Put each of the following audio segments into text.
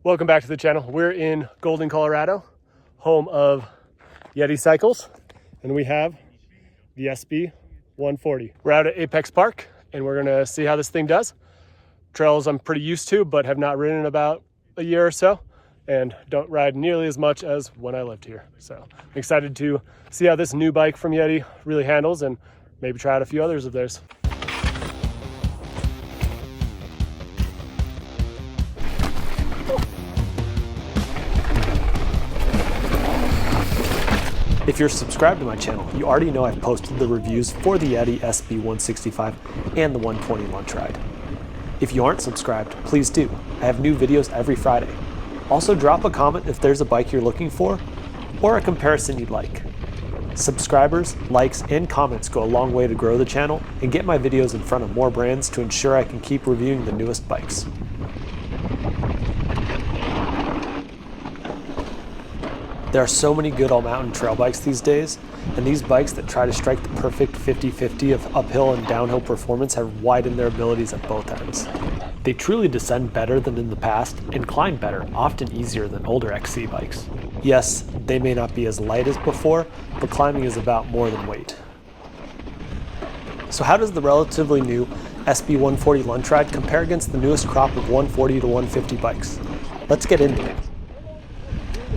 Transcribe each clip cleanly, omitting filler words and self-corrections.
Welcome back to the channel. We're in Golden, Colorado, home of Yeti Cycles, and we have the SB140. We're out at Apex Park, and we're gonna see how this thing does. Trails I'm pretty used to, but have not ridden in about a year or so, and don't ride nearly as much as when I lived here. So I'm excited to see how this new bike from Yeti really handles, and maybe try out a few others of theirs. If you're subscribed to my channel, you already know I've posted the reviews for the Yeti SB165 and the 120 Lunch Ride. If you aren't subscribed, please do. I have new videos every Friday. Also drop a comment if there's a bike you're looking for or a comparison you'd like. Subscribers, likes, and comments go a long way to grow the channel and get my videos in front of more brands to ensure I can keep reviewing the newest bikes. There are so many good all-mountain trail bikes these days, and these bikes that try to strike the perfect 50-50 of uphill and downhill performance have widened their abilities at both ends. They truly descend better than in the past and climb better, often easier than older XC bikes. Yes, they may not be as light as before, but climbing is about more than weight. So how does the relatively new SB140 Lunch Ride compare against the newest crop of 140 to 150 bikes? Let's get into it.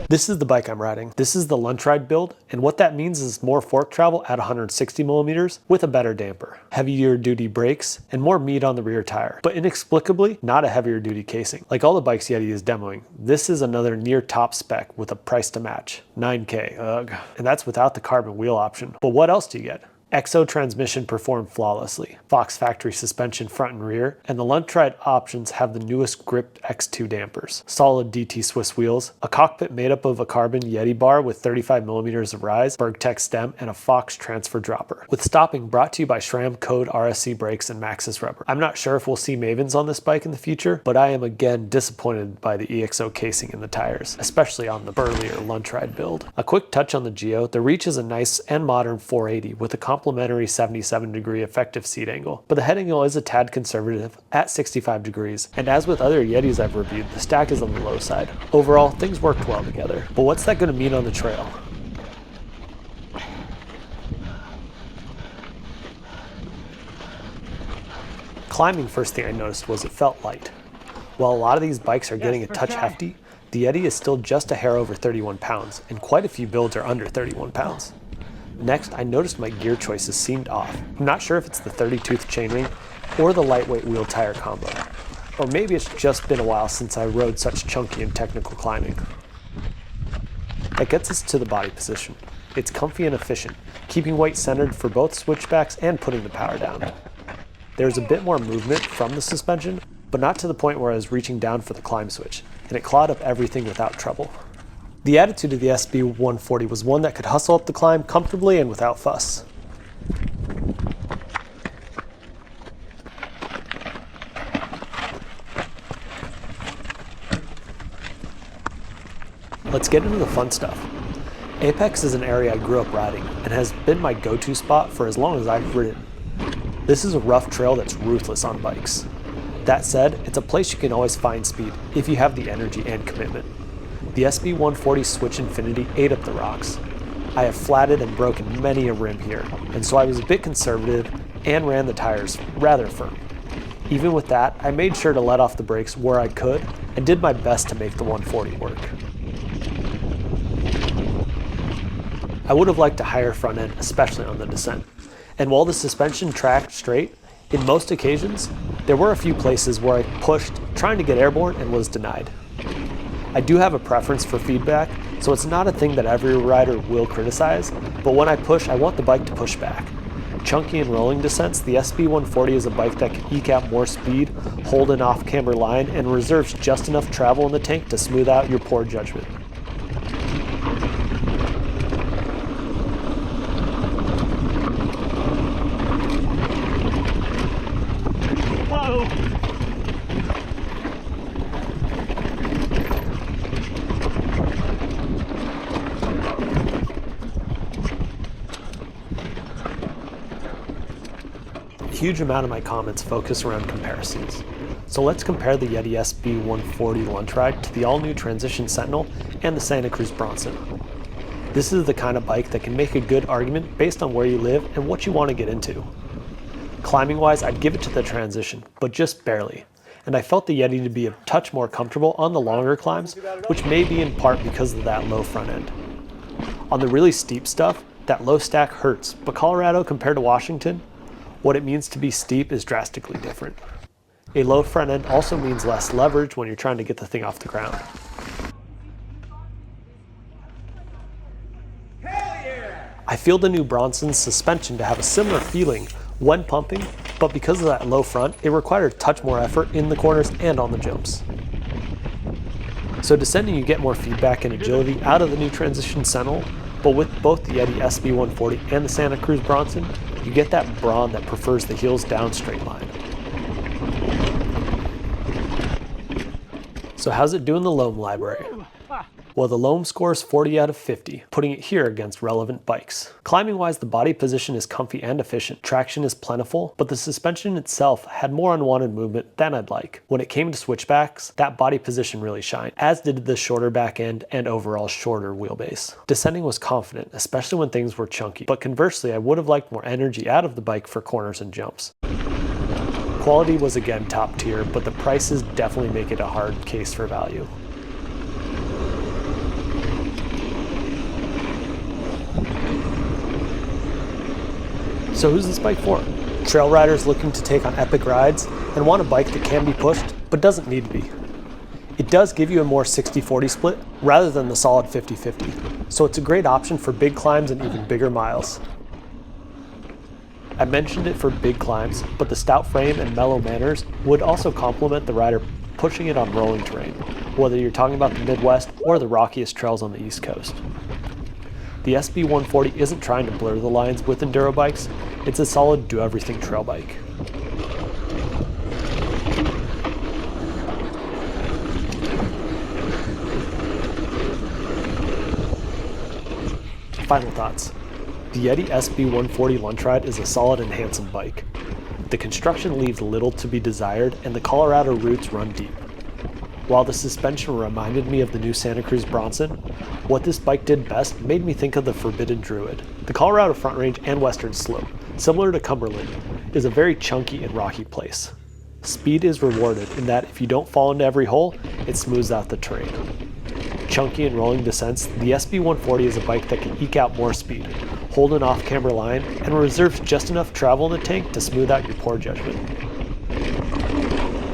This is the bike I'm riding. This is the Lunch Ride build, and what that means is more fork travel at 160 millimeters with a better damper, heavier duty brakes, and more meat on the rear tire, but inexplicably not a heavier duty casing. Like all the bikes Yeti is demoing, this is another near top spec with a price to match, $9K, ugh. And that's without the carbon wheel option. But what else do you get? EXO transmission performed flawlessly, Fox factory suspension front and rear, and the Lunch Ride options have the newest Grip X2 dampers, solid DT Swiss wheels, a cockpit made up of a carbon Yeti bar with 35 millimeters of rise, Bergtech stem, and a Fox transfer dropper. With stopping brought to you by SRAM Code RSC brakes and Maxxis rubber. I'm not sure if we'll see Mavens on this bike in the future, but I am again disappointed by the EXO casing in the tires, especially on the burlier Lunch Ride build. A quick touch on the Geo, the Reach is a nice and modern 480 with a complementary 77-degree effective seat angle, but the head angle is a tad conservative at 65 degrees, and as with other Yetis I've reviewed, the stack is on the low side. Overall, things worked well together, but what's that going to mean on the trail? Climbing, first thing I noticed was it felt light. While a lot of these bikes are getting a touch hefty, the Yeti is still just a hair over 31 pounds, and quite a few builds are under 31 pounds. Next, I noticed my gear choices seemed off. I'm not sure if it's the 30-tooth chainring or the lightweight wheel tire combo. Or maybe it's just been a while since I rode such chunky and technical climbing. That gets us to the body position. It's comfy and efficient, keeping weight centered for both switchbacks and putting the power down. There's a bit more movement from the suspension, but not to the point where I was reaching down for the climb switch, and it clawed up everything without trouble. The attitude of the SB140 was one that could hustle up the climb comfortably and without fuss. Let's get into the fun stuff. Apex is an area I grew up riding and has been my go-to spot for as long as I've ridden. This is a rough trail that's ruthless on bikes. That said, it's a place you can always find speed if you have the energy and commitment. The SB140 Switch Infinity ate up the rocks. I have flatted and broken many a rim here, and so I was a bit conservative and ran the tires rather firm. Even with that, I made sure to let off the brakes where I could and did my best to make the 140 work. I would have liked a higher front end, especially on the descent. And while the suspension tracked straight, in most occasions, there were a few places where I pushed trying to get airborne and was denied. I do have a preference for feedback, so it's not a thing that every rider will criticize, but when I push, I want the bike to push back. Chunky and rolling descents, the SB140 is a bike that can eke out more speed, hold an off-camber line, and reserves just enough travel in the tank to smooth out your poor judgment. Whoa! A huge amount of my comments focus around comparisons. So let's compare the Yeti SB140 Lunch Ride to the all-new Transition Sentinel and the Santa Cruz Bronson. This is the kind of bike that can make a good argument based on where you live and what you want to get into. Climbing-wise, I'd give it to the Transition, but just barely. And I felt the Yeti to be a touch more comfortable on the longer climbs, which may be in part because of that low front end. On the really steep stuff, that low stack hurts, but Colorado compared to Washington, what it means to be steep is drastically different. A low front end also means less leverage when you're trying to get the thing off the ground. I feel the new Bronson's suspension to have a similar feeling when pumping, but because of that low front, it required a touch more effort in the corners and on the jumps. So descending, you get more feedback and agility out of the new Transition Sentinel, but with both the Yeti SB140 and the Santa Cruz Bronson, you get that brawn that prefers the heels down straight line. So how's it do in the Loam library? Well, the Loam scores 40 out of 50, putting it here against relevant bikes. Climbing-wise, the body position is comfy and efficient, traction is plentiful, but the suspension itself had more unwanted movement than I'd like. When it came to switchbacks, that body position really shined, as did the shorter back end and overall shorter wheelbase. Descending was confident, especially when things were chunky, but conversely, I would have liked more energy out of the bike for corners and jumps. Quality was again top tier, but the prices definitely make it a hard case for value. So who's this bike for? Trail riders looking to take on epic rides and want a bike that can be pushed, but doesn't need to be. It does give you a more 60-40 split rather than the solid 50-50, so it's a great option for big climbs and even bigger miles. I mentioned it for big climbs, but the stout frame and mellow manners would also complement the rider pushing it on rolling terrain, whether you're talking about the Midwest or the rockiest trails on the East Coast. The SB140 isn't trying to blur the lines with enduro bikes, it's a solid do-everything trail bike. Final thoughts. The Yeti SB140 Lunch Ride is a solid and handsome bike. The construction leaves little to be desired and the Colorado roots run deep. While the suspension reminded me of the new Santa Cruz Bronson, what this bike did best made me think of the Forbidden Druid. The Colorado Front Range and Western Slope, similar to Cumberland, is a very chunky and rocky place. Speed is rewarded in that if you don't fall into every hole, it smooths out the terrain. Chunky and rolling descents, the SB140 is a bike that can eke out more speed, hold an off-camber line, and reserves just enough travel in the tank to smooth out your poor judgment.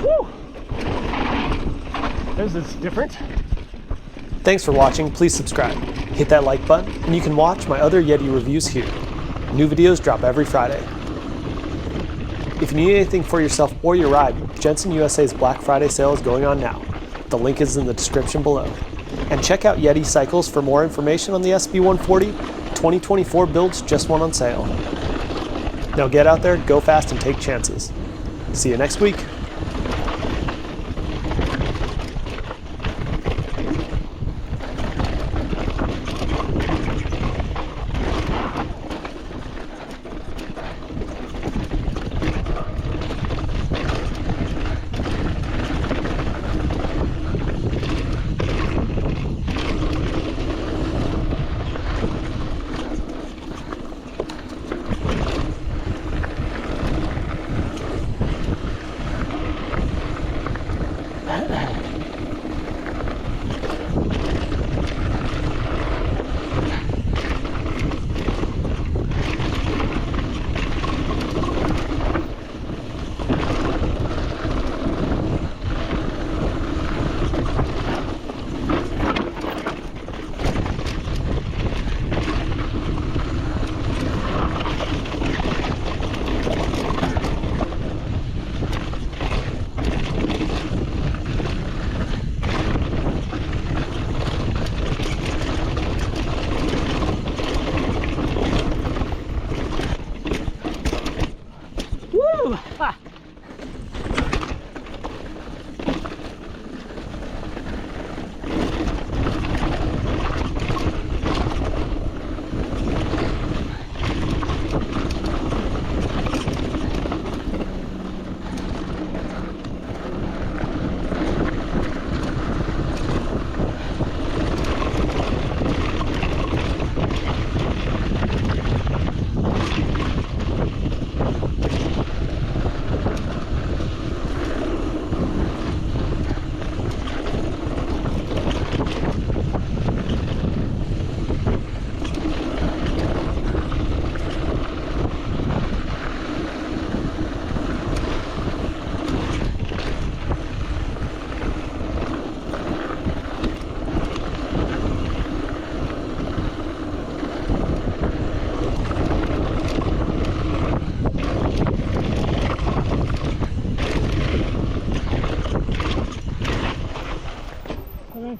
Woo! This is different. Thanks for watching, please subscribe. Hit that like button, and you can watch my other Yeti reviews here. New videos drop every Friday. If you need anything for yourself or your ride, Jensen USA's Black Friday sale is going on now. The link is in the description below. And check out Yeticycles for more information on the SB140. 2024 builds just went on sale. Now get out there, go fast, and take chances. See you next week.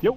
Yep.